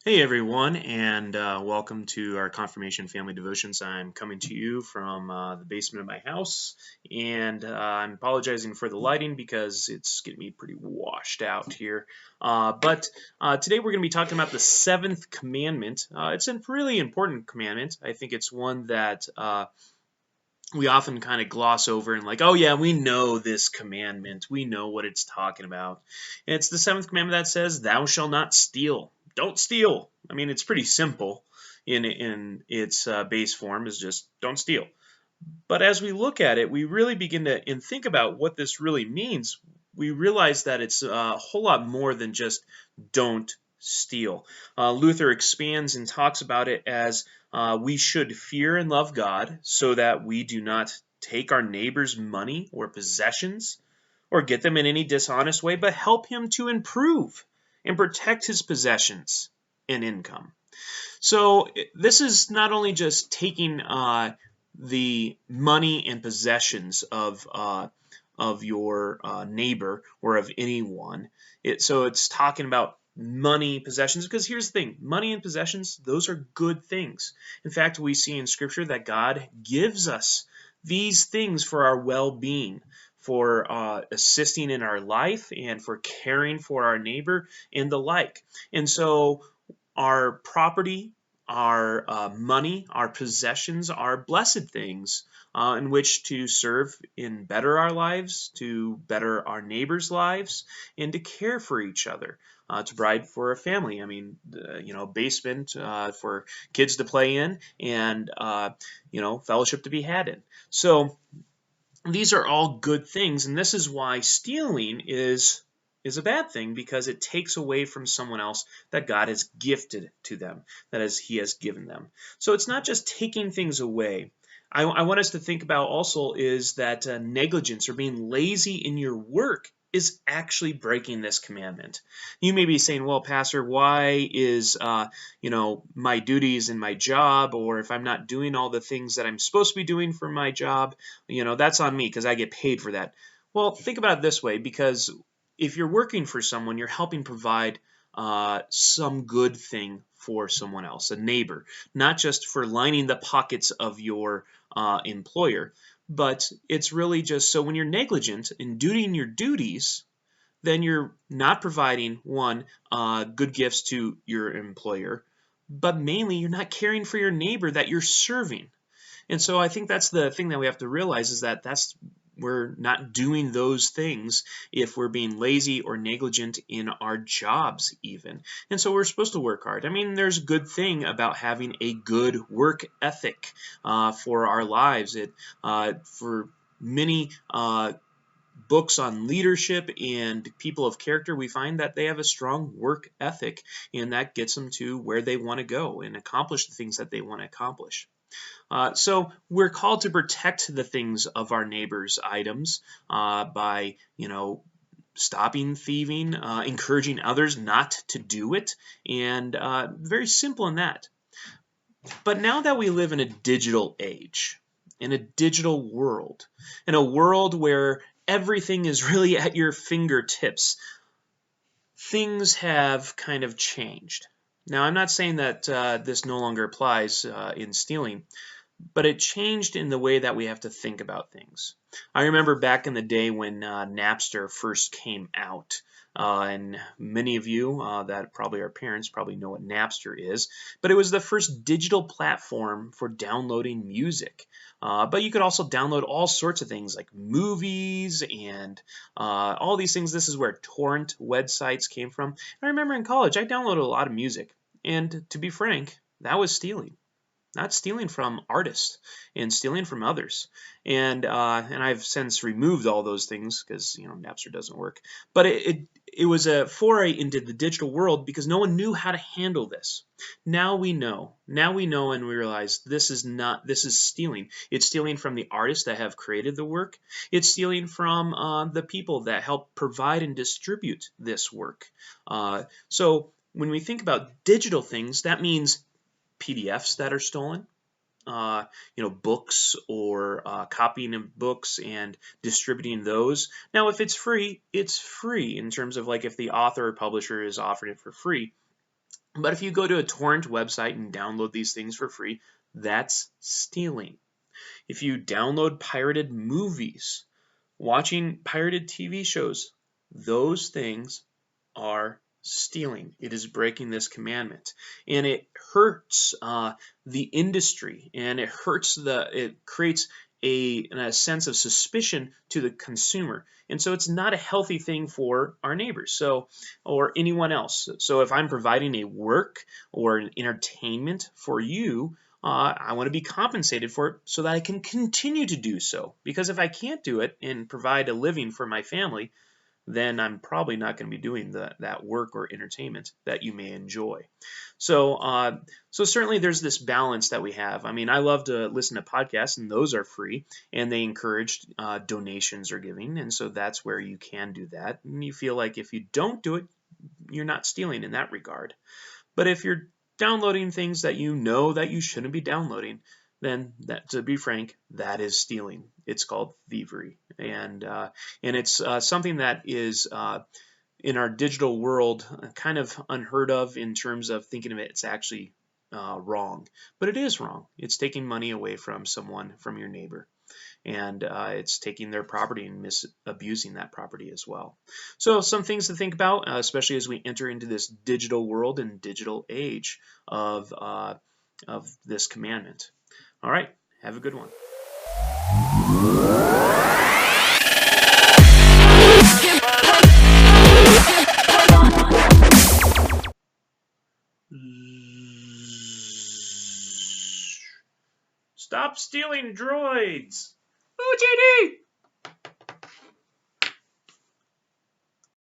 Hey everyone, and welcome to our Confirmation Family Devotions. I'm coming to you from the basement of my house, and I'm apologizing for the lighting because it's getting me pretty washed out here. But today we're going to be talking about the seventh commandment. It's a really important commandment. I think it's one that we often kind of gloss over and like, oh yeah, we know this commandment. We know what it's talking about. And it's the seventh commandment that says, "Thou shalt not steal." Don't steal. I mean, it's pretty simple in its base form is just don't steal. But as we look at it, we really begin to and think about what this really means. We realize that it's a whole lot more than just don't steal. Luther expands and talks about it as we should fear and love God so that we do not take our neighbor's money or possessions or get them in any dishonest way, but help him to improve and protect his possessions and income. So this is not only just taking the money and possessions of your neighbor or of anyone. So it's talking about money, possessions, because here's the thing: money and possessions, those are good things. In fact, we see in Scripture that God gives us these things for our well-being, for assisting in our life, and for caring for our neighbor and the like. And so our property, our money, our possessions are blessed things in which to serve and better our lives, to better our neighbors' lives, and to care for each other, to provide for a family. I mean, basement for kids to play in, and fellowship to be had in. So these are all good things, and this is why stealing is a bad thing, because it takes away from someone else that God has gifted to them, that is, He has given them. So it's not just taking things away. I want us to think about also is that negligence or being lazy in your work is actually breaking this commandment. You may be saying, well, Pastor, why is my duties in my job, or if I'm not doing all the things that I'm supposed to be doing for my job, that's on me because I get paid for that. Well, think about it this way, because if you're working for someone, you're helping provide some good thing for someone else, a neighbor, not just for lining the pockets of your employer, but it's really just so when you're negligent in doing your duties, then you're not providing, one, good gifts to your employer, but mainly you're not caring for your neighbor that you're serving. And so I think that's the thing that we have to realize, is that we're not doing those things if we're being lazy or negligent in our jobs even. And so we're supposed to work hard. I mean, there's a good thing about having a good work ethic for our lives. For many books on leadership and people of character, we find that they have a strong work ethic, and that gets them to where they want to go and accomplish the things that they want to accomplish. So we're called to protect the things of our neighbors' items by, stopping thieving, encouraging others not to do it, and very simple in that. But now that we live in a digital age, in a digital world, in a world where everything is really at your fingertips, things have kind of changed. Now, I'm not saying that this no longer applies in stealing, but it changed in the way that we have to think about things. I remember back in the day when Napster first came out, and many of you that probably are parents probably know what Napster is, but it was the first digital platform for downloading music. But you could also download all sorts of things like movies and all these things. This is where torrent websites came from. I remember in college I downloaded a lot of music, and to be frank, that was stealing. Not stealing from artists and stealing from others. And I've since removed all those things because Napster doesn't work. But it was a foray into the digital world because no one knew how to handle this. Now we know. Now we know, and we realize this is stealing. It's stealing from the artists that have created the work. It's stealing from the people that help provide and distribute this work. So when we think about digital things, that means PDFs that are stolen, books or copying of books and distributing those. Now, if it's free in terms of like if the author or publisher is offering it for free. But if you go to a torrent website and download these things for free, that's stealing. If you download pirated movies, watching pirated TV shows, those things are stealing. It is breaking this commandment, and it hurts the industry, and it creates a sense of suspicion to the consumer, and so it's not a healthy thing for our neighbors, or anyone else. So if I'm providing a work or an entertainment for you, I want to be compensated for it so that I can continue to do so. Because if I can't do it and provide a living for my family, then I'm probably not going to be doing that work or entertainment that you may enjoy. So certainly there's this balance that we have. I mean, I love to listen to podcasts, and those are free, and they encourage donations or giving, and so that's where you can do that. And you feel like if you don't do it, you're not stealing in that regard. But if you're downloading things that you know that you shouldn't be downloading, then that, to be frank, that is stealing. It's called thievery, and it's something that is in our digital world kind of unheard of in terms of thinking of it. It's actually wrong, but it is wrong. It's taking money away from someone, from your neighbor, and it's taking their property and abusing that property as well. So some things to think about, especially as we enter into this digital world and digital age of this commandment. All right, have a good one. Stop stealing droids! OGD!